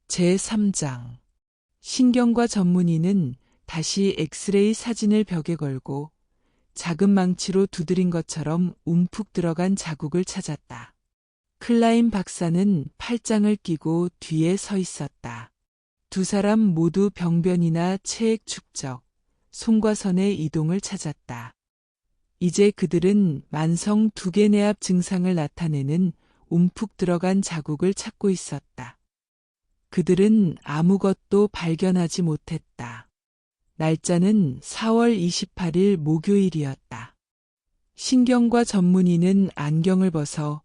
제3장 신경과 전문의는 다시 엑스레이 사진을 벽에 걸고 작은 망치로 두드린 것처럼 움푹 들어간 자국을 찾았다. 클라인 박사는 팔짱을 끼고 뒤에 서 있었다. 두 사람 모두 병변이나 체액 축적, 손과 선의 이동을 찾았다. 이제 그들은 만성 두개내압 증상을 나타내는 움푹 들어간 자국을 찾고 있었다. 그들은 아무것도 발견하지 못했다. 날짜는 4월 28일 목요일이었다. 신경과 전문의는 안경을 벗어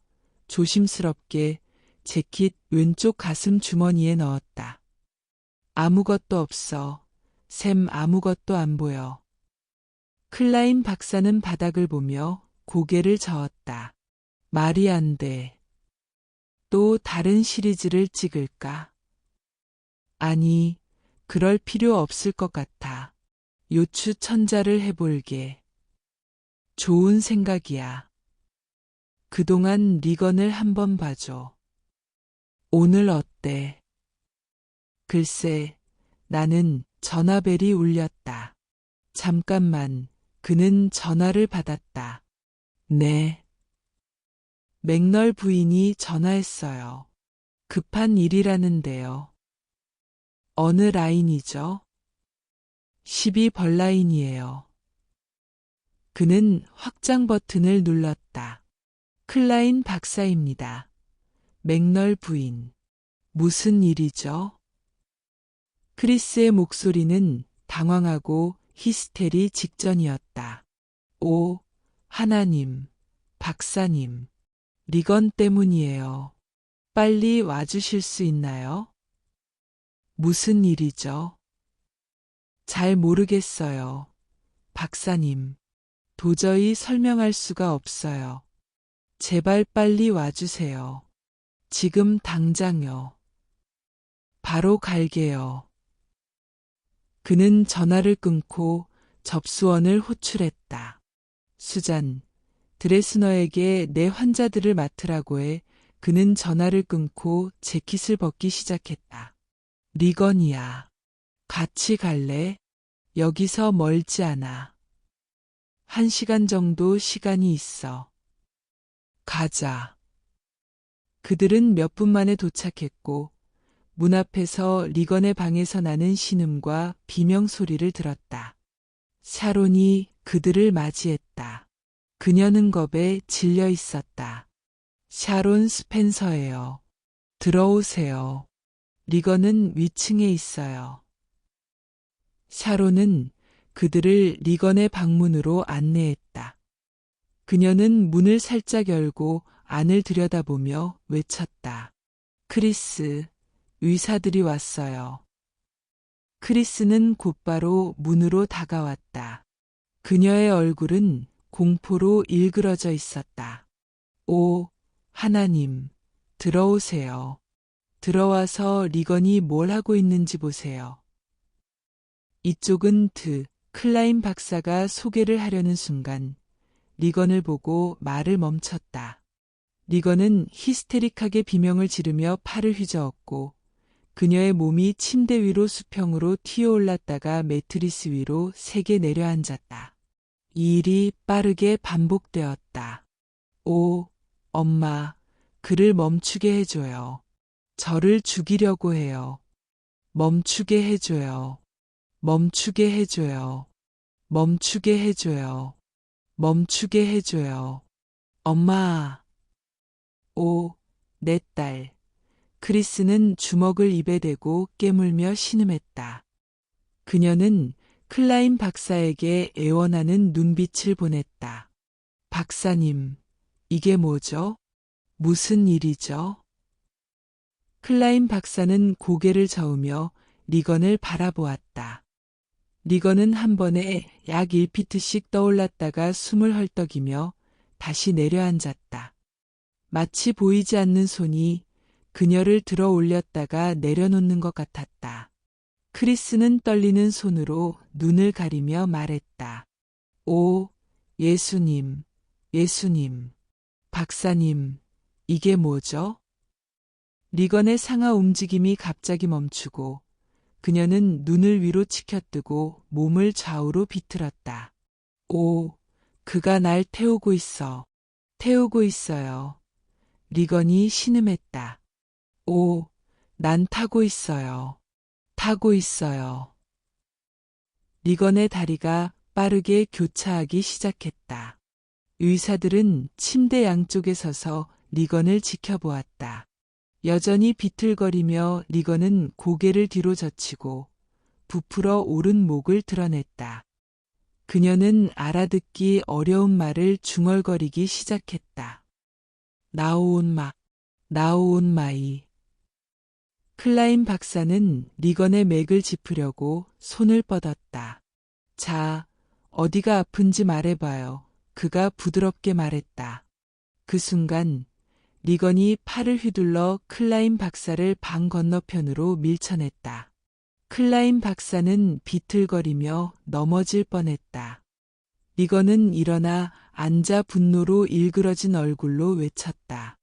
조심스럽게 재킷 왼쪽 가슴 주머니에 넣었다. 아무것도 없어. 샘 아무것도 안 보여. 클라인 박사는 바닥을 보며 고개를 저었다. 말이 안 돼. 또 다른 시리즈를 찍을까? 아니, 그럴 필요 없을 것 같아. 요추천자를 해볼게. 좋은 생각이야. 그동안 리건을 한번 봐줘. 오늘 어때? 글쎄, 나는 전화벨이 울렸다. 잠깐만, 그는 전화를 받았다. 네. 맥널 부인이 전화했어요. 급한 일이라는데요. 어느 라인이죠? 12번 라인이에요. 그는 확장 버튼을 눌렀다. 클라인 박사입니다. 맥널 부인. 무슨 일이죠? 크리스의 목소리는 당황하고 히스테리 직전이었다. 오, 하나님, 박사님, 리건 때문이에요. 빨리 와주실 수 있나요? 무슨 일이죠? 잘 모르겠어요. 박사님, 도저히 설명할 수가 없어요. 제발 빨리 와주세요. 지금 당장요. 바로 갈게요. 그는 전화를 끊고 접수원을 호출했다. 수잔, 드레스너에게 내 환자들을 맡으라고 해 그는 전화를 끊고 재킷을 벗기 시작했다. 리건이야. 같이 갈래? 여기서 멀지 않아. 1시간 정도 시간이 있어. 가자. 그들은 몇 분 만에 도착했고 문 앞에서 리건의 방에서 나는 신음과 비명 소리를 들었다. 샤론이 그들을 맞이했다. 그녀는 겁에 질려 있었다. 샤론 스펜서예요. 들어오세요. 리건은 위층에 있어요. 샤론은 그들을 리건의 방문으로 안내했다. 그녀는 문을 살짝 열고 안을 들여다보며 외쳤다. 크리스, 의사들이 왔어요. 크리스는 곧바로 문으로 다가왔다. 그녀의 얼굴은 공포로 일그러져 있었다. 오, 하나님, 들어오세요. 들어와서 리건이 뭘 하고 있는지 보세요. 이쪽은 클라인 박사가 소개를 하려는 순간 리건을 보고 말을 멈췄다. 리건은 히스테릭하게 비명을 지르며 팔을 휘저었고 그녀의 몸이 침대 위로 수평으로 튀어올랐다가 매트리스 위로 세게 내려앉았다. 이 일이 빠르게 반복되었다. 오, 엄마, 그를 멈추게 해줘요. 저를 죽이려고 해요. 멈추게 해줘요. 멈추게 해줘요. 멈추게 해줘요. 멈추게 해줘요. 엄마. 오, 내 딸. 크리스는 주먹을 입에 대고 깨물며 신음했다. 그녀는 클라인 박사에게 애원하는 눈빛을 보냈다. 박사님, 이게 뭐죠? 무슨 일이죠? 클라인 박사는 고개를 저으며 리건을 바라보았다. 리건은 한 번에 약 1피트씩 떠올랐다가 숨을 헐떡이며 다시 내려앉았다. 마치 보이지 않는 손이 그녀를 들어 올렸다가 내려놓는 것 같았다. 크리스는 떨리는 손으로 눈을 가리며 말했다. 오, 예수님, 예수님, 박사님, 이게 뭐죠? 리건의 상하 움직임이 갑자기 멈추고 그녀는 눈을 위로 치켜뜨고 몸을 좌우로 비틀었다. 오, 그가 날 태우고 있어. 태우고 있어요. 리건이 신음했다. 오, 난 타고 있어요. 타고 있어요. 리건의 다리가 빠르게 교차하기 시작했다. 의사들은 침대 양쪽에 서서 리건을 지켜보았다. 여전히 비틀거리며 리건은 고개를 뒤로 젖히고 부풀어 오른 목을 드러냈다. 그녀는 알아듣기 어려운 말을 중얼거리기 시작했다. 나오온마, 나오온마이. 클라인 박사는 리건의 맥을 짚으려고 손을 뻗었다. 자, 어디가 아픈지 말해봐요. 그가 부드럽게 말했다. 그 순간 리건이 팔을 휘둘러 클라인 박사를 방 건너편으로 밀쳐냈다. 클라인 박사는 비틀거리며 넘어질 뻔했다. 리건은 일어나 앉아 분노로 일그러진 얼굴로 외쳤다.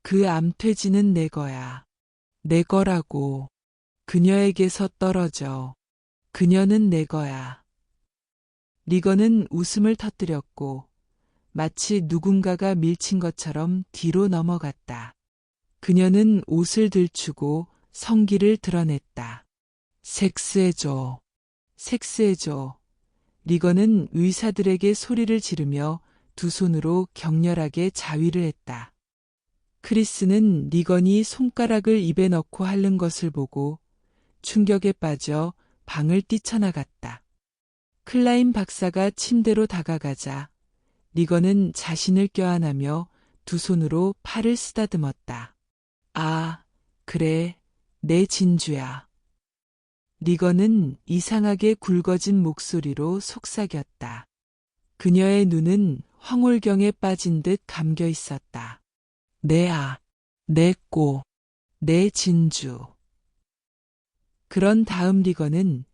그 암퇴지는 내 거야. 내 거라고. 그녀에게서 떨어져. 그녀는 내 거야. 리건은 웃음을 터뜨렸고 마치 누군가가 밀친 것처럼 뒤로 넘어갔다. 그녀는 옷을 들추고 성기를 드러냈다. 섹스해줘. 섹스해줘. 리건은 의사들에게 소리를 지르며 두 손으로 격렬하게 자위를 했다. 크리스는 리건이 손가락을 입에 넣고 핥는 것을 보고 충격에 빠져 방을 뛰쳐나갔다. 클라인 박사가 침대로 다가가자 리건은 자신을 껴안으며 두 손으로 팔을 쓰다듬었다. 아, 그래, 내 진주야. 리건은 이상하게 굵어진 목소리로 속삭였다. 그녀의 눈은 황홀경에 빠진 듯 감겨 있었다. 내 내 꼬, 내 진주. 그런 다음 리건은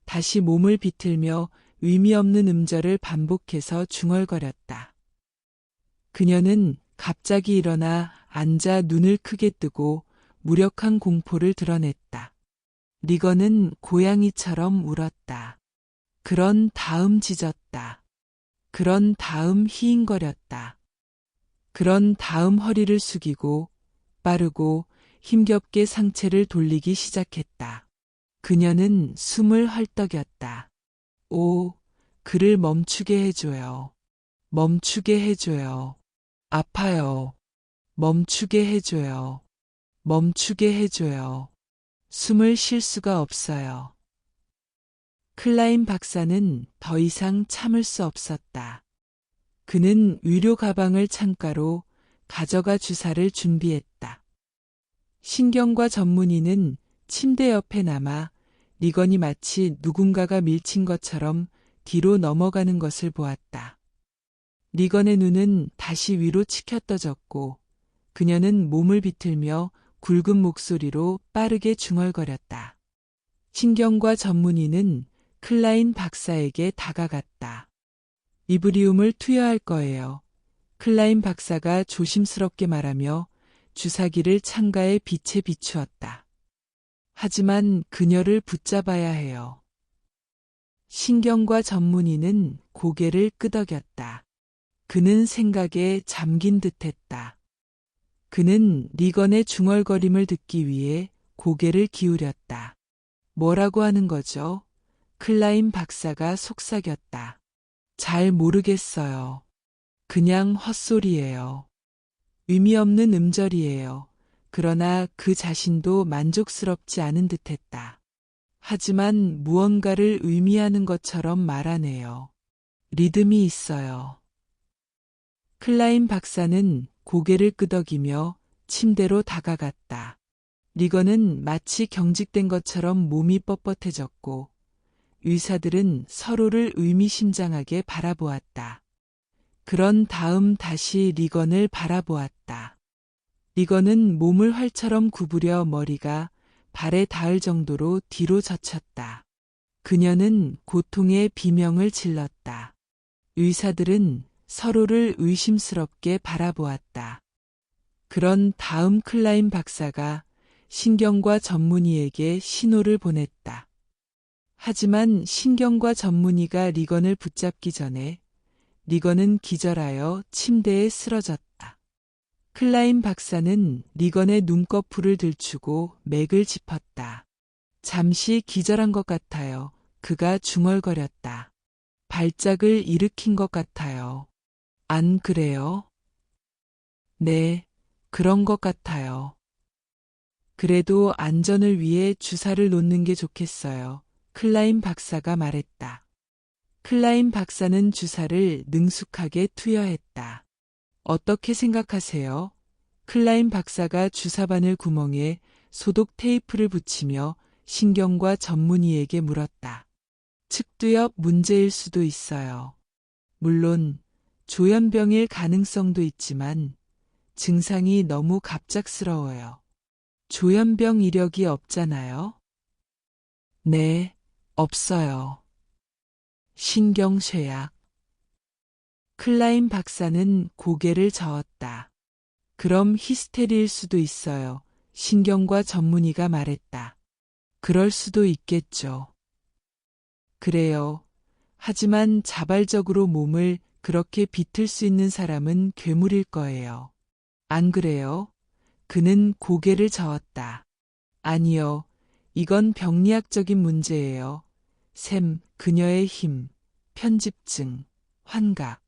다시 몸을 비틀며 의미 없는 음절을 반복해서 중얼거렸다. 그녀는 갑자기 일어나 앉아 눈을 크게 뜨고 무력한 공포를 드러냈다. 리건은 고양이처럼 울었다. 그런 다음 짖었다. 그런 다음 히잉거렸다. 그런 다음 허리를 숙이고 빠르고 힘겹게 상체를 돌리기 시작했다. 그녀는 숨을 헐떡였다. 오, 그를 멈추게 해줘요. 멈추게 해줘요. 아파요. 멈추게 해줘요. 멈추게 해줘요. 숨을 쉴 수가 없어요. 클라인 박사는 더 이상 참을 수 없었다. 그는 위료 가방을 창가로 가져가 주사를 준비했다. 신경과 전문의는 침대 옆에 남아 리건이 마치 누군가가 밀친 것처럼 뒤로 넘어가는 것을 보았다. 리건의 눈은 다시 위로 치켜떠졌고 그녀는 몸을 비틀며 굵은 목소리로 빠르게 중얼거렸다. 신경과 전문의는 클라인 박사에게 다가갔다. 이브리움을 투여할 거예요. 클라인 박사가 조심스럽게 말하며 주사기를 창가의 빛에 비추었다. 하지만 그녀를 붙잡아야 해요. 신경과 전문의는 고개를 끄덕였다. 그는 생각에 잠긴 듯했다. 그는 리건의 중얼거림을 듣기 위해 고개를 기울였다. 뭐라고 하는 거죠? 클라인 박사가 속삭였다. 잘 모르겠어요. 그냥 헛소리예요. 의미 없는 음절이에요. 그러나 그 자신도 만족스럽지 않은 듯했다. 하지만 무언가를 의미하는 것처럼 말하네요. 리듬이 있어요. 클라인 박사는 고개를 끄덕이며 침대로 다가갔다. 리건은 마치 경직된 것처럼 몸이 뻣뻣해졌고 의사들은 서로를 의미심장하게 바라보았다. 그런 다음 다시 리건을 바라보았다. 리건은 몸을 활처럼 구부려 머리가 발에 닿을 정도로 뒤로 젖혔다. 그녀는 고통의 비명을 질렀다. 의사들은 서로를 의심스럽게 바라보았다. 그런 다음 클라인 박사가 신경과 전문의에게 신호를 보냈다. 하지만 신경과 전문의가 리건을 붙잡기 전에 리건은 기절하여 침대에 쓰러졌다. 클라인 박사는 리건의 눈꺼풀을 들추고 맥을 짚었다. 잠시 기절한 것 같아요. 그가 중얼거렸다. 발작을 일으킨 것 같아요. 안 그래요? 네, 그런 것 같아요. 그래도 안전을 위해 주사를 놓는 게 좋겠어요. 클라인 박사가 말했다. 클라인 박사는 주사를 능숙하게 투여했다. 어떻게 생각하세요? 클라인 박사가 주사바늘 구멍에 소독 테이프를 붙이며 신경과 전문의에게 물었다. 측두엽 문제일 수도 있어요. 물론 조현병일 가능성도 있지만 증상이 너무 갑작스러워요. 조현병 이력이 없잖아요. 네, 없어요. 신경쇠약. 클라인 박사는 고개를 저었다. 그럼 히스테리일 수도 있어요. 신경과 전문의가 말했다. 그럴 수도 있겠죠. 그래요. 하지만 자발적으로 몸을 그렇게 비틀 수 있는 사람은 괴물일 거예요. 안 그래요? 그는 고개를 저었다. 아니요. 이건 병리학적인 문제예요. 샘, 그녀의 힘, 편집증, 환각.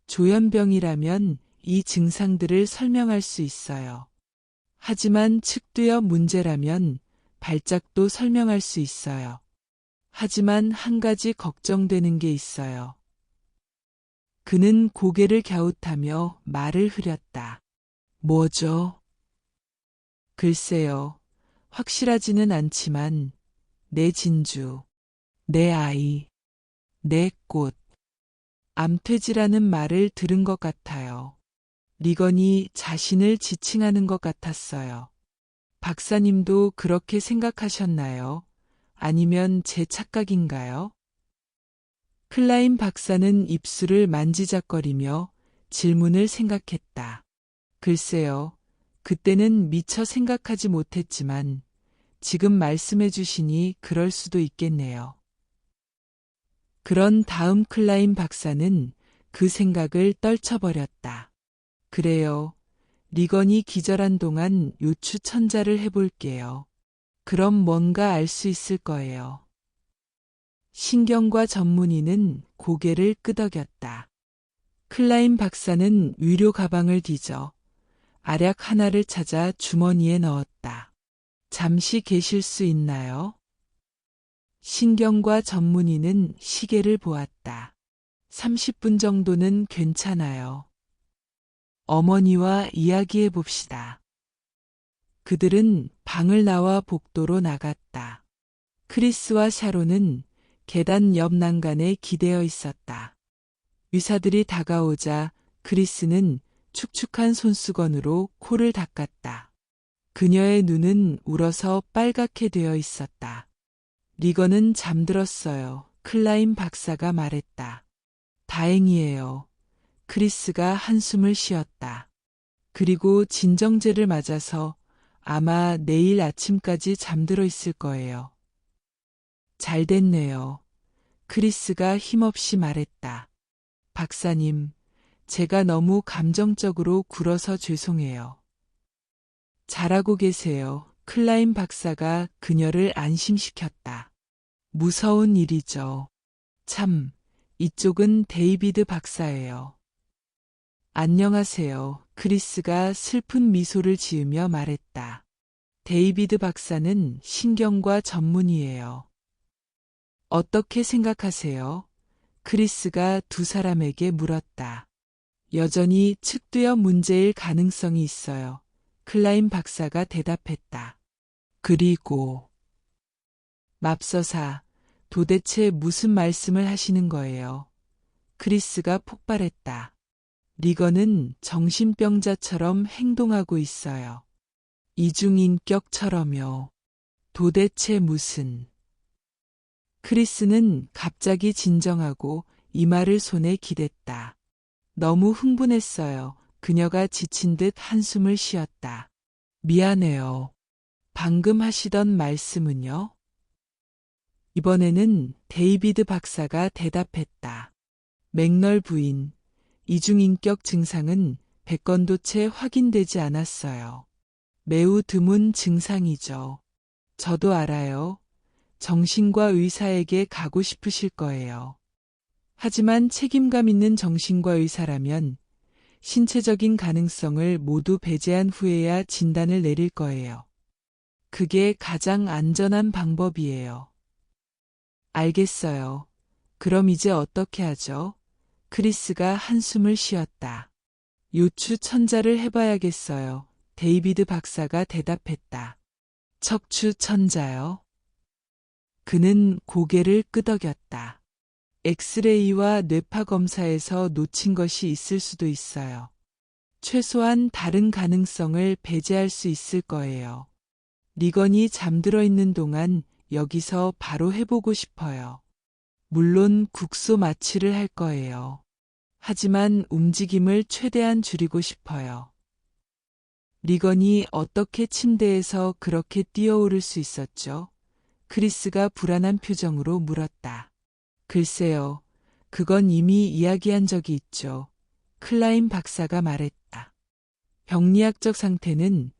조현병이라면 이 증상들을 설명할 수 있어요. 하지만 측두엽 문제라면 발작도 설명할 수 있어요. 하지만 한 가지 걱정되는 게 있어요. 그는 고개를 갸웃하며 말을 흐렸다. 뭐죠? 글쎄요. 확실하지는 않지만 내 진주, 내 아이, 내 꽃. 암퇴지라는 말을 들은 것 같아요. 리건이 자신을 지칭하는 것 같았어요. 박사님도 그렇게 생각하셨나요? 아니면 제 착각인가요? 클라인 박사는 입술을 만지작거리며 질문을 생각했다. 글쎄요. 그때는 미처 생각하지 못했지만 지금 말씀해 주시니 그럴 수도 있겠네요. 그런 다음 클라인 박사는 그 생각을 떨쳐버렸다. 그래요. 리건이 기절한 동안 요추천자를 해볼게요. 그럼 뭔가 알 수 있을 거예요. 신경과 전문의는 고개를 끄덕였다. 클라인 박사는 위료 가방을 뒤져 알약 하나를 찾아 주머니에 넣었다. 잠시 계실 수 있나요? 신경과 전문의는 시계를 보았다. 30분 정도는 괜찮아요. 어머니와 이야기해 봅시다. 그들은 방을 나와 복도로 나갔다. 크리스와 샤론은 계단 옆 난간에 기대어 있었다. 의사들이 다가오자 크리스는 축축한 손수건으로 코를 닦았다. 그녀의 눈은 울어서 빨갛게 되어 있었다. 리건은 잠들었어요. 클라인 박사가 말했다. 다행이에요. 크리스가 한숨을 쉬었다. 그리고 진정제를 맞아서 아마 내일 아침까지 잠들어 있을 거예요. 잘 됐네요. 크리스가 힘없이 말했다. 박사님, 제가 너무 감정적으로 굴어서 죄송해요. 잘하고 계세요. 클라인 박사가 그녀를 안심시켰다. 무서운 일이죠. 참, 이쪽은 데이비드 박사예요. 안녕하세요. 크리스가 슬픈 미소를 지으며 말했다. 데이비드 박사는 신경과 전문의예요. 어떻게 생각하세요? 크리스가 두 사람에게 물었다. 여전히 측두엽 문제일 가능성이 있어요. 클라인 박사가 대답했다. 그리고 맙소사, 도대체 무슨 말씀을 하시는 거예요? 크리스가 폭발했다. 리건은 정신병자처럼 행동하고 있어요. 이중인격처럼요. 도대체 무슨... 크리스는 갑자기 진정하고 이마를 손에 기댔다. 너무 흥분했어요. 그녀가 지친 듯 한숨을 쉬었다. 미안해요. 방금 하시던 말씀은요? 이번에는 데이비드 박사가 대답했다. 맥널 부인, 이중인격 증상은 100건도 채 확인되지 않았어요. 매우 드문 증상이죠. 저도 알아요. 정신과 의사에게 가고 싶으실 거예요. 하지만 책임감 있는 정신과 의사라면 신체적인 가능성을 모두 배제한 후에야 진단을 내릴 거예요. 그게 가장 안전한 방법이에요. 알겠어요. 그럼 이제 어떻게 하죠? 크리스가 한숨을 쉬었다. 요추 천자를 해봐야겠어요. 데이비드 박사가 대답했다. 척추 천자요? 그는 고개를 끄덕였다. 엑스레이와 뇌파 검사에서 놓친 것이 있을 수도 있어요. 최소한 다른 가능성을 배제할 수 있을 거예요. 리건이 잠들어 있는 동안 여기서 바로 해보고 싶어요. 물론 국소 마취를 할 거예요. 하지만 움직임을 최대한 줄이고 싶어요. 리건이 어떻게 침대에서 그렇게 뛰어오를 수 있었죠? 크리스가 불안한 표정으로 물었다. 글쎄요, 그건 이미 이야기한 적이 있죠. 클라인 박사가 말했다. 병리학적 상태는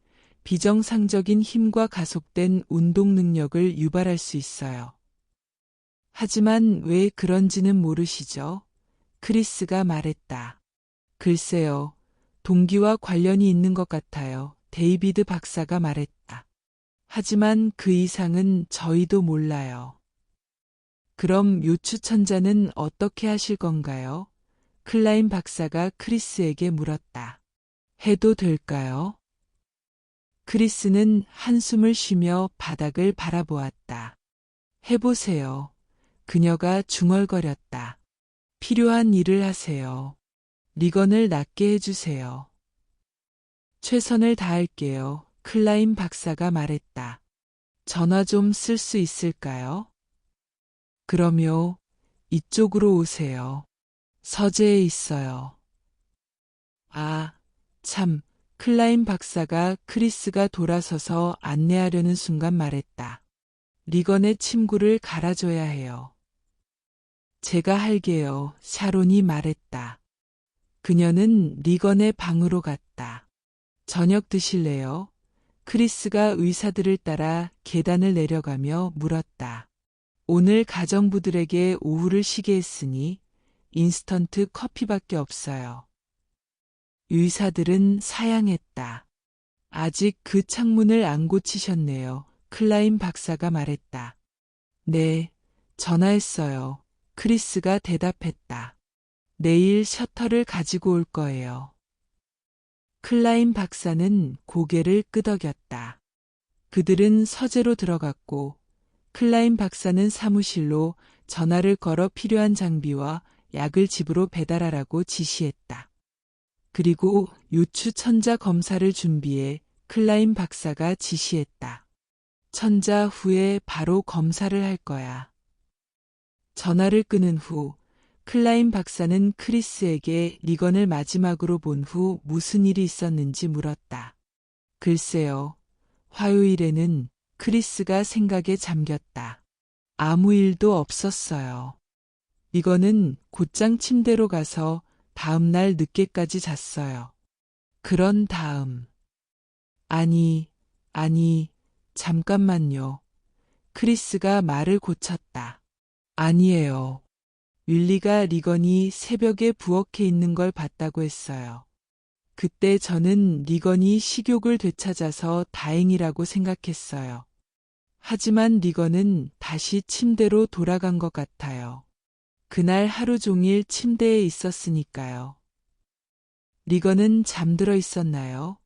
비정상적인 힘과 가속된 운동 능력을 유발할 수 있어요. 하지만 왜 그런지는 모르시죠? 크리스가 말했다. 글쎄요, 동기와 관련이 있는 것 같아요. 데이비드 박사가 말했다. 하지만 그 이상은 저희도 몰라요. 그럼 요추천자는 어떻게 하실 건가요? 클라인 박사가 크리스에게 물었다. 해도 될까요? 크리스는 한숨을 쉬며 바닥을 바라보았다. 해보세요. 그녀가 중얼거렸다. 필요한 일을 하세요. 리건을 낫게 해주세요. 최선을 다할게요. 클라인 박사가 말했다. 전화 좀 쓸 수 있을까요? 그럼요. 이쪽으로 오세요. 서재에 있어요. 아, 참. 클라인 박사가 크리스가 돌아서서 안내하려는 순간 말했다. 리건의 침구를 갈아줘야 해요. 제가 할게요. 샤론이 말했다. 그녀는 리건의 방으로 갔다. 저녁 드실래요? 크리스가 의사들을 따라 계단을 내려가며 물었다. 오늘 가정부들에게 오후를 쉬게 했으니 인스턴트 커피밖에 없어요. 의사들은 사양했다. 아직 그 창문을 안 고치셨네요. 클라인 박사가 말했다. 네, 전화했어요. 크리스가 대답했다. 내일 셔터를 가지고 올 거예요. 클라인 박사는 고개를 끄덕였다. 그들은 서재로 들어갔고 클라인 박사는 사무실로 전화를 걸어 필요한 장비와 약을 집으로 배달하라고 지시했다. 그리고 요추 천자 검사를 준비해 클라인 박사가 지시했다. 천자 후에 바로 검사를 할 거야. 전화를 끊은 후 클라인 박사는 크리스에게 리건을 마지막으로 본 후 무슨 일이 있었는지 물었다. 글쎄요. 화요일에는 크리스가 생각에 잠겼다. 아무 일도 없었어요. 리건은 곧장 침대로 가서 다음 날 늦게까지 잤어요. 그런 다음. 아니, 잠깐만요. 크리스가 말을 고쳤다. 아니에요. 윌리가 리건이 새벽에 부엌에 있는 걸 봤다고 했어요. 그때 저는 리건이 식욕을 되찾아서 다행이라고 생각했어요. 하지만 리건은 다시 침대로 돌아간 것 같아요. 그날 하루 종일 침대에 있었으니까요. 리건은 잠들어 있었나요?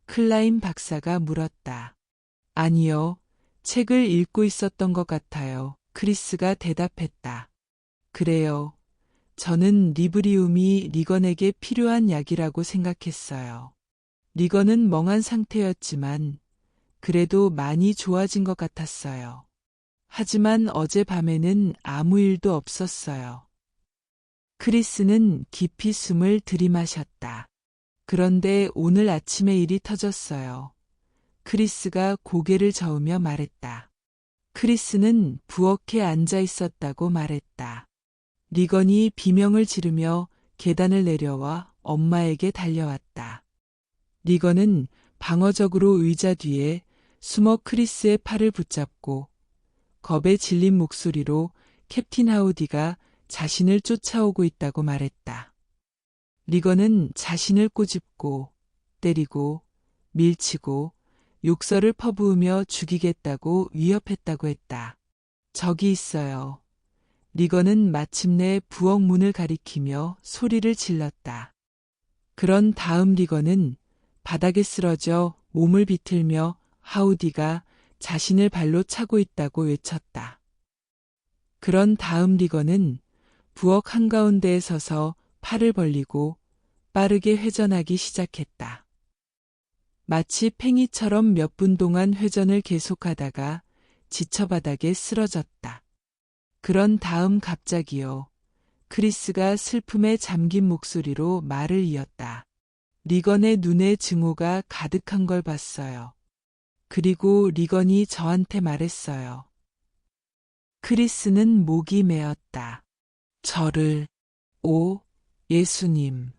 클라인 박사가 물었다. 아니요. 책을 읽고 있었던 것 같아요. 크리스가 대답했다. 그래요. 저는 리브리움이 리건에게 필요한 약이라고 생각했어요. 리건은 멍한 상태였지만 그래도 많이 좋아진 것 같았어요. 하지만 어젯밤에는 아무 일도 없었어요. 크리스는 깊이 숨을 들이마셨다. 그런데 오늘 아침에 일이 터졌어요. 크리스가 고개를 저으며 말했다. 크리스는 부엌에 앉아 있었다고 말했다. 리건이 비명을 지르며 계단을 내려와 엄마에게 달려왔다. 리건은 방어적으로 의자 뒤에 숨어 크리스의 팔을 붙잡고 겁에 질린 목소리로 캡틴 하우디가 자신을 쫓아오고 있다고 말했다. 리건은 자신을 꼬집고 때리고 밀치고 욕설을 퍼부으며 죽이겠다고 위협했다고 했다. 저기 있어요. 리건은 마침내 부엌 문을 가리키며 소리를 질렀다. 그런 다음 리건은 바닥에 쓰러져 몸을 비틀며 하우디가 자신을 발로 차고 있다고 외쳤다. 그런 다음 리건은 부엌 한가운데에 서서 팔을 벌리고 빠르게 회전하기 시작했다. 마치 팽이처럼 몇 분 동안 회전을 계속하다가 지쳐 바닥에 쓰러졌다. 그런 다음 갑자기요. 크리스가 슬픔에 잠긴 목소리로 말을 이었다. 리건의 눈에 증오가 가득한 걸 봤어요. 그리고 리건이 저한테 말했어요. 크리스는 목이 메었다. 저를, 오, 예수님.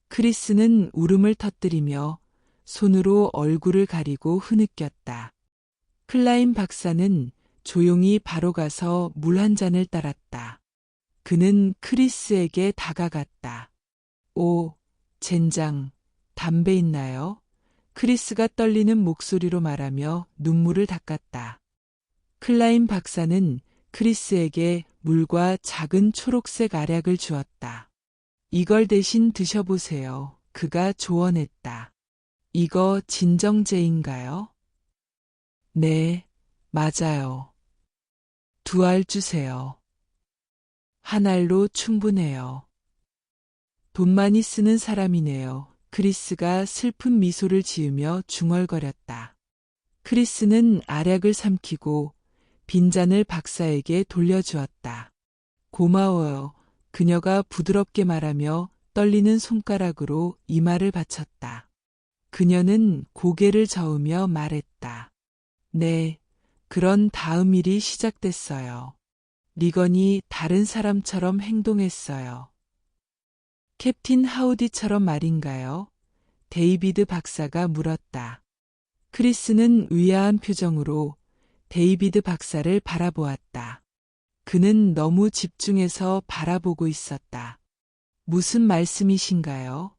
크리스는 울음을 터뜨리며 손으로 얼굴을 가리고 흐느꼈다. 클라인 박사는 조용히 바로 가서 물 한 잔을 따랐다. 그는 크리스에게 다가갔다. 오, 젠장, 담배 있나요? 크리스가 떨리는 목소리로 말하며 눈물을 닦았다. 클라인 박사는 크리스에게 물과 작은 초록색 알약을 주었다. 이걸 대신 드셔보세요. 그가 조언했다. 이거 진정제인가요? 네, 맞아요. 2알 주세요. 1알로 충분해요. 돈 많이 쓰는 사람이네요. 크리스가 슬픈 미소를 지으며 중얼거렸다. 크리스는 알약을 삼키고 빈잔을 박사에게 돌려주었다. 고마워요. 그녀가 부드럽게 말하며 떨리는 손가락으로 이마를 받쳤다. 그녀는 고개를 저으며 말했다. 네, 그런 다음 일이 시작됐어요. 리건이 다른 사람처럼 행동했어요. 캡틴 하우디처럼 말인가요? 데이비드 박사가 물었다. 크리스는 의아한 표정으로 데이비드 박사를 바라보았다. 그는 너무 집중해서 바라보고 있었다. 무슨 말씀이신가요?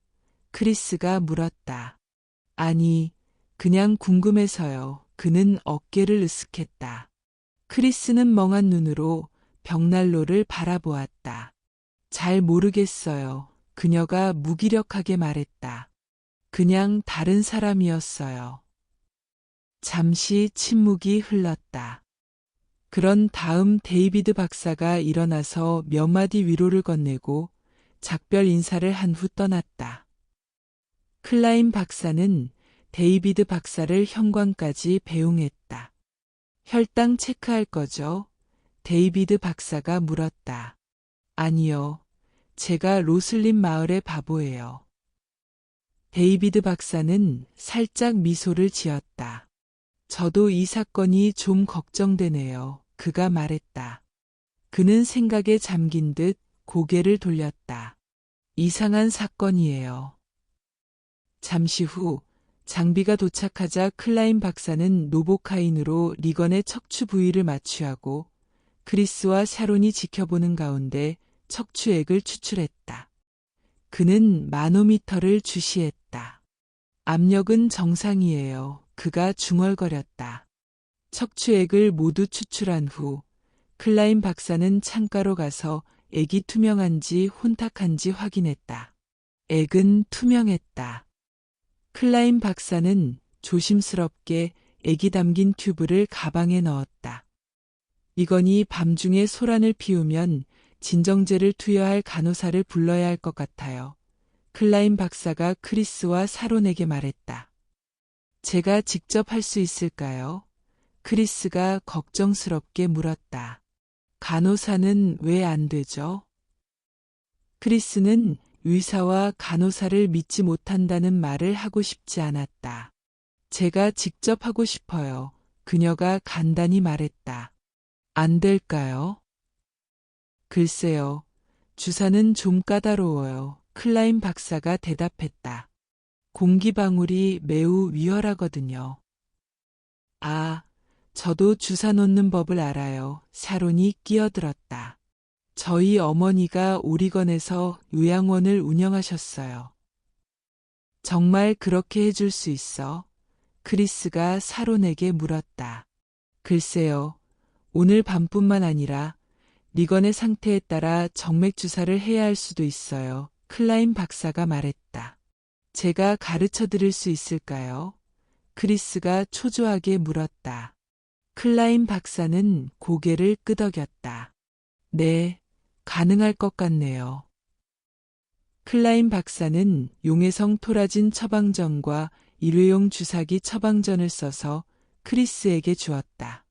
크리스가 물었다. 아니, 그냥 궁금해서요. 그는 어깨를 으쓱했다. 크리스는 멍한 눈으로 벽난로를 바라보았다. 잘 모르겠어요. 그녀가 무기력하게 말했다. 그냥 다른 사람이었어요. 잠시 침묵이 흘렀다. 그런 다음 데이비드 박사가 일어나서 몇 마디 위로를 건네고 작별 인사를 한 후 떠났다. 클라인 박사는 데이비드 박사를 현관까지 배웅했다. 혈당 체크할 거죠? 데이비드 박사가 물었다. 아니요. 제가 로슬린 마을의 바보예요. 데이비드 박사는 살짝 미소를 지었다. 저도 이 사건이 좀 걱정되네요. 그가 말했다. 그는 생각에 잠긴 듯 고개를 돌렸다. 이상한 사건이에요. 잠시 후 장비가 도착하자 클라인 박사는 노보카인으로 리건의 척추 부위를 마취하고 크리스와 샤론이 지켜보는 가운데 척추액을 추출했다. 그는 마노미터를 주시했다. 압력은 정상이에요. 그가 중얼거렸다. 척추액을 모두 추출한 후 클라인 박사는 창가로 가서 액이 투명한지 혼탁한지 확인했다. 액은 투명했다. 클라인 박사는 조심스럽게 액이 담긴 튜브를 가방에 넣었다. 이건이 밤중에 소란을 피우면 진정제를 투여할 간호사를 불러야 할 것 같아요. 클라인 박사가 크리스와 사론에게 말했다. 제가 직접 할 수 있을까요? 크리스가 걱정스럽게 물었다. 간호사는 왜 안 되죠? 크리스는 의사와 간호사를 믿지 못한다는 말을 하고 싶지 않았다. 제가 직접 하고 싶어요. 그녀가 간단히 말했다. 안 될까요? 글쎄요. 주사는 좀 까다로워요. 클라인 박사가 대답했다. 공기방울이 매우 위험하거든요. 아, 저도 주사 놓는 법을 알아요. 샤론이 끼어들었다. 저희 어머니가 오리건에서 요양원을 운영하셨어요. 정말 그렇게 해줄 수 있어? 크리스가 샤론에게 물었다. 글쎄요. 오늘 밤뿐만 아니라 리건의 상태에 따라 정맥 주사를 해야 할 수도 있어요. 클라인 박사가 말했다. 제가 가르쳐 드릴 수 있을까요? 크리스가 초조하게 물었다. 클라인 박사는 고개를 끄덕였다. 네, 가능할 것 같네요. 클라인 박사는 용해성 토라진 처방전과 일회용 주사기 처방전을 써서 크리스에게 주었다.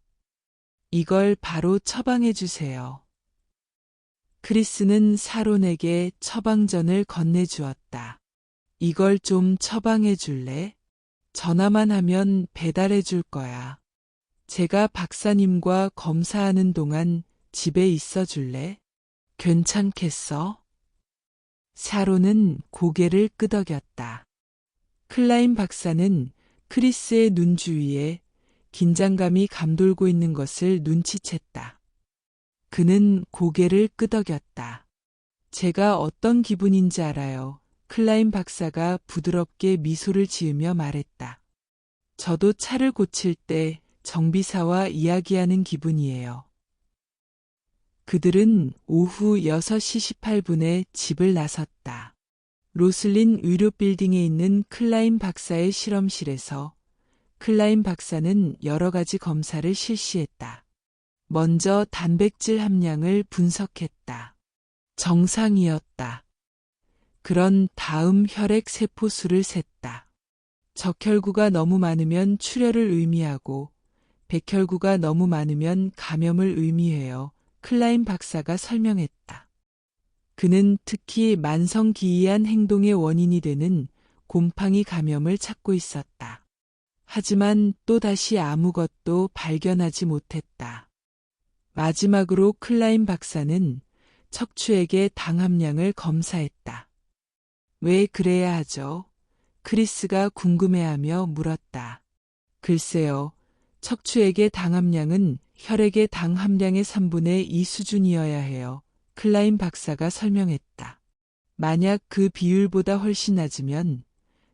이걸 바로 처방해 주세요. 크리스는 샤론에게 처방전을 건네주었다. 이걸 좀 처방해 줄래? 전화만 하면 배달해 줄 거야. 제가 박사님과 검사하는 동안 집에 있어 줄래? 괜찮겠어? 샤론은 고개를 끄덕였다. 클라인 박사는 크리스의 눈 주위에 긴장감이 감돌고 있는 것을 눈치챘다. 그는 고개를 끄덕였다. 제가 어떤 기분인지 알아요. 클라인 박사가 부드럽게 미소를 지으며 말했다. 저도 차를 고칠 때 정비사와 이야기하는 기분이에요. 그들은 오후 6시 18분에 집을 나섰다. 로슬린 의료 빌딩에 있는 클라인 박사의 실험실에서 클라인 박사는 여러 가지 검사를 실시했다. 먼저 단백질 함량을 분석했다. 정상이었다. 그런 다음 혈액 세포수를 셌다. 적혈구가 너무 많으면 출혈을 의미하고 백혈구가 너무 많으면 감염을 의미해요. 클라인 박사가 설명했다. 그는 특히 만성기이한 행동의 원인이 되는 곰팡이 감염을 찾고 있었다. 하지만 또다시 아무것도 발견하지 못했다. 마지막으로 클라인 박사는 척추액의 당 함량을 검사했다. 왜 그래야 하죠? 크리스가 궁금해하며 물었다. 글쎄요. 척추액의 당 함량은 혈액의 당 함량의 3분의 2 수준이어야 해요. 클라인 박사가 설명했다. 만약 그 비율보다 훨씬 낮으면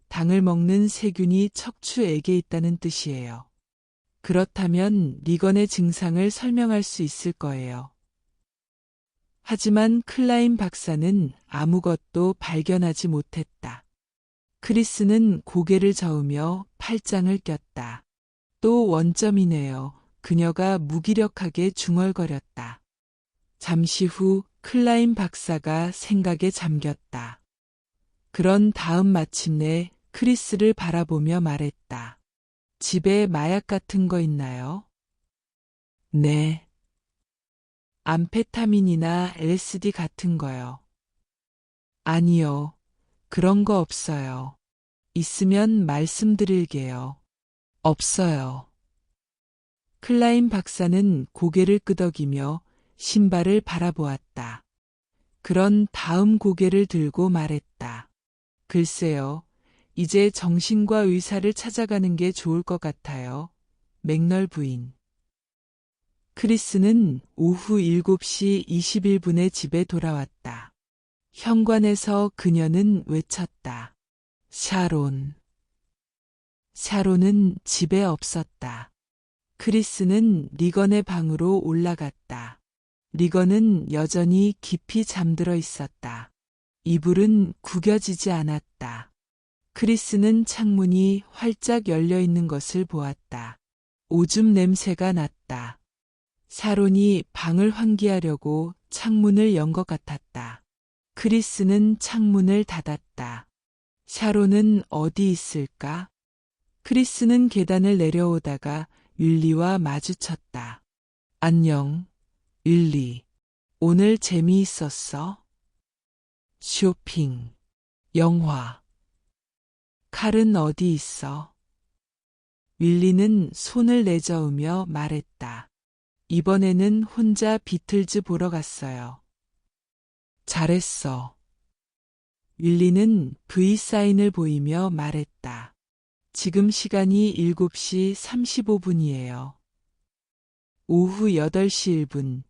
당을 먹는 세균이 척추액에 있다는 뜻이에요. 그렇다면 리건의 증상을 설명할 수 있을 거예요. 하지만 클라인 박사는 아무것도 발견하지 못했다. 크리스는 고개를 저으며 팔짱을 꼈다. 또 원점이네요. 그녀가 무기력하게 중얼거렸다. 잠시 후 클라인 박사가 생각에 잠겼다. 그런 다음 마침내 크리스를 바라보며 말했다. 집에 마약 같은 거 있나요? 네. 암페타민이나 LSD 같은 거요. 아니요. 그런 거 없어요. 있으면 말씀드릴게요. 없어요. 클라인 박사는 고개를 끄덕이며 신발을 바라보았다. 그런 다음 고개를 들고 말했다. 글쎄요. 이제 정신과 의사를 찾아가는 게 좋을 것 같아요. 맥널 부인. 크리스는 오후 7시 21분에 집에 돌아왔다. 현관에서 그녀는 외쳤다. 샤론. 샤론은 집에 없었다. 크리스는 리건의 방으로 올라갔다. 리건은 여전히 깊이 잠들어 있었다. 이불은 구겨지지 않았다. 크리스는 창문이 활짝 열려 있는 것을 보았다. 오줌 냄새가 났다. 샤론이 방을 환기하려고 창문을 연 것 같았다. 크리스는 창문을 닫았다. 샤론은 어디 있을까? 크리스는 계단을 내려오다가 윌리와 마주쳤다. 안녕, 윌리. 오늘 재미있었어? 쇼핑, 영화. 칼은 어디 있어? 윌리는 손을 내저으며 말했다. 이번에는 혼자 비틀즈 보러 갔어요. 잘했어. 윌리는 V사인을 보이며 말했다. 지금 시간이 7시 35분이에요. 오후 8시 1분.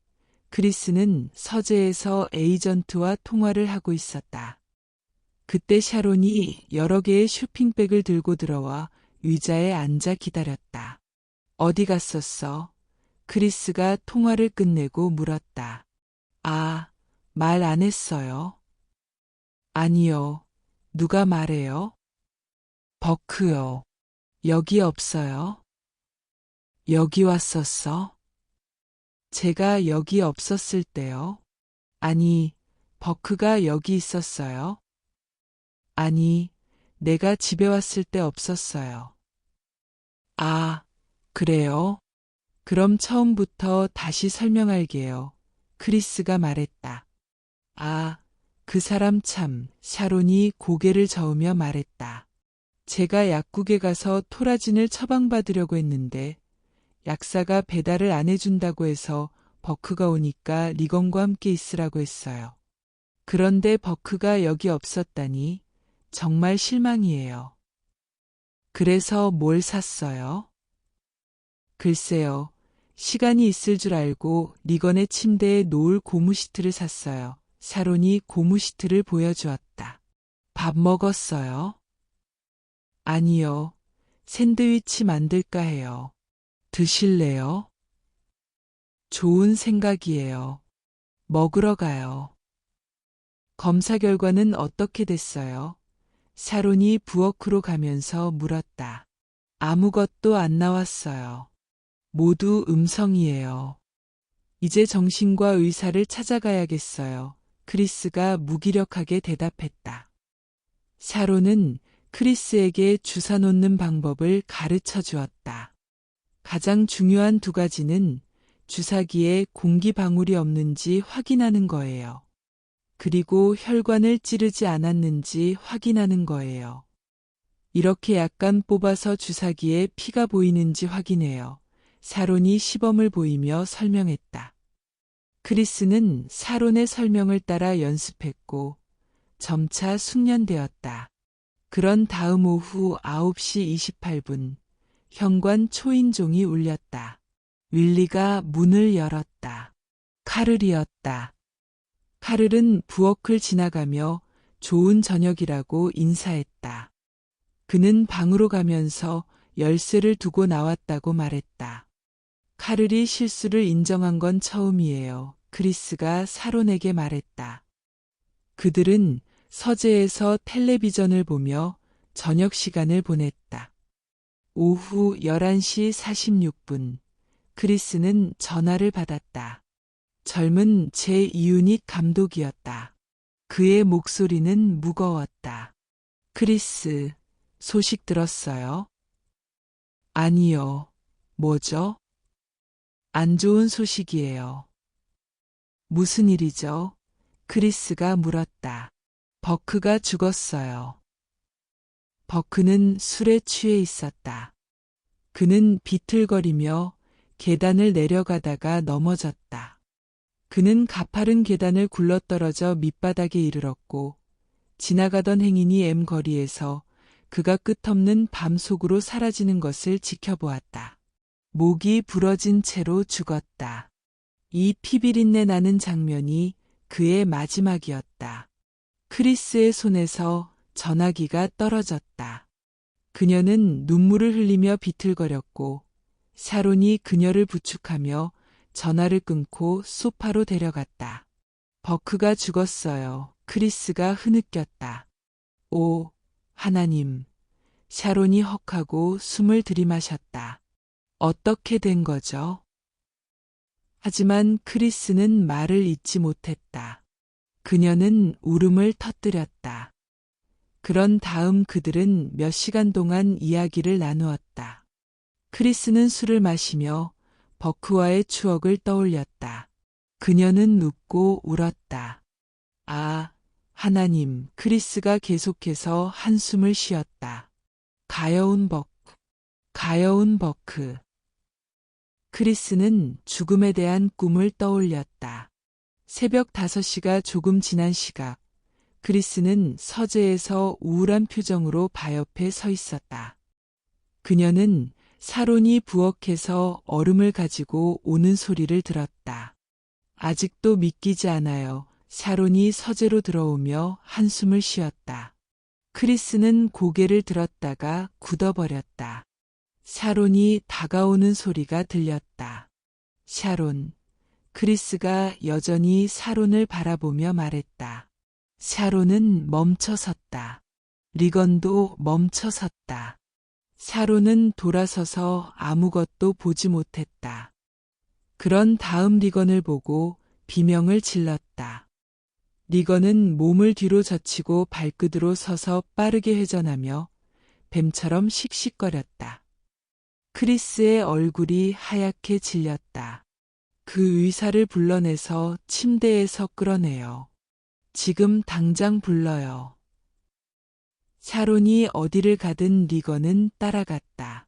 크리스는 서재에서 에이전트와 통화를 하고 있었다. 그때 샤론이 여러 개의 쇼핑백을 들고 들어와 의자에 앉아 기다렸다. 어디 갔었어? 크리스가 통화를 끝내고 물었다. 아, 말 안 했어요? 아니요. 누가 말해요? 버크요. 여기 없어요? 여기 왔었어? 제가 여기 없었을 때요? 아니, 버크가 여기 있었어요? 아니, 내가 집에 왔을 때 없었어요. 아, 그래요? 그럼 처음부터 다시 설명할게요. 크리스가 말했다. 아, 그 사람 참, 샤론이 고개를 저으며 말했다. 제가 약국에 가서 토라진을 처방받으려고 했는데 약사가 배달을 안 해준다고 해서 버크가 오니까 리건과 함께 있으라고 했어요. 그런데 버크가 여기 없었다니 정말 실망이에요. 그래서 뭘 샀어요? 글쎄요. 시간이 있을 줄 알고 리건의 침대에 놓을 고무 시트를 샀어요. 샤론이 고무 시트를 보여주었다. 밥 먹었어요? 아니요. 샌드위치 만들까 해요. 드실래요? 좋은 생각이에요. 먹으러 가요. 검사 결과는 어떻게 됐어요? 샤론이 부엌으로 가면서 물었다. 아무것도 안 나왔어요. 모두 음성이에요. 이제 정신과 의사를 찾아가야겠어요. 크리스가 무기력하게 대답했다. 샤론은 크리스에게 주사 놓는 방법을 가르쳐 주었다. 가장 중요한 2가지는 주사기에 공기 방울이 없는지 확인하는 거예요. 그리고 혈관을 찌르지 않았는지 확인하는 거예요. 이렇게 약간 뽑아서 주사기에 피가 보이는지 확인해요. 샤론이 시범을 보이며 설명했다. 크리스는 샤론의 설명을 따라 연습했고 점차 숙련되었다. 그런 다음 오후 9시 28분 현관 초인종이 울렸다. 윌리가 문을 열었다. 카를이었다. 카를은 부엌을 지나가며 좋은 저녁이라고 인사했다. 그는 방으로 가면서 열쇠를 두고 나왔다고 말했다. 카를이 실수를 인정한 건 처음이에요. 크리스가 샤론에게 말했다. 그들은 서재에서 텔레비전을 보며 저녁 시간을 보냈다. 오후 11시 46분 크리스는 전화를 받았다. 젊은 제2유닛 감독이었다. 그의 목소리는 무거웠다. 크리스, 소식 들었어요? 아니요. 뭐죠? 안 좋은 소식이에요. 무슨 일이죠? 크리스가 물었다. 버크가 죽었어요. 버크는 술에 취해 있었다. 그는 비틀거리며 계단을 내려가다가 넘어졌다. 그는 가파른 계단을 굴러떨어져 밑바닥에 이르렀고 지나가던 행인이 M 거리에서 그가 끝없는 밤 속으로 사라지는 것을 지켜보았다. 목이 부러진 채로 죽었다. 이 피비린내 나는 장면이 그의 마지막이었다. 크리스의 손에서 전화기가 떨어졌다. 그녀는 눈물을 흘리며 비틀거렸고 샤론이 그녀를 부축하며 전화를 끊고 소파로 데려갔다. 버크가 죽었어요. 크리스가 흐느꼈다. 오, 하나님. 샤론이 헉하고 숨을 들이마셨다. 어떻게 된 거죠? 하지만 크리스는 말을 잇지 못했다. 그녀는 울음을 터뜨렸다. 그런 다음 그들은 몇 시간 동안 이야기를 나누었다. 크리스는 술을 마시며 버크와의 추억을 떠올렸다. 그녀는 웃고 울었다. 아, 하나님, 크리스가 계속해서 한숨을 쉬었다. 가여운 버크, 가여운 버크. 크리스는 죽음에 대한 꿈을 떠올렸다. 새벽 5시가 조금 지난 시각, 크리스는 서재에서 우울한 표정으로 바 옆에 서 있었다. 그녀는 사론이 부엌에서 얼음을 가지고 오는 소리를 들었다. 아직도 믿기지 않아요. 사론이 서재로 들어오며 한숨을 쉬었다. 크리스는 고개를 들었다가 굳어버렸다. 샤론이 다가오는 소리가 들렸다. 샤론. 크리스가 여전히 샤론을 바라보며 말했다. 샤론은 멈춰섰다. 리건도 멈춰섰다. 샤론은 돌아서서 아무것도 보지 못했다. 그런 다음 리건을 보고 비명을 질렀다. 리건은 몸을 뒤로 젖히고 발끝으로 서서 빠르게 회전하며 뱀처럼 씩씩거렸다. 크리스의 얼굴이 하얗게 질렸다. 그 의사를 불러내서 침대에서 끌어내요. 지금 당장 불러요. 샤론이 어디를 가든 리건은 따라갔다.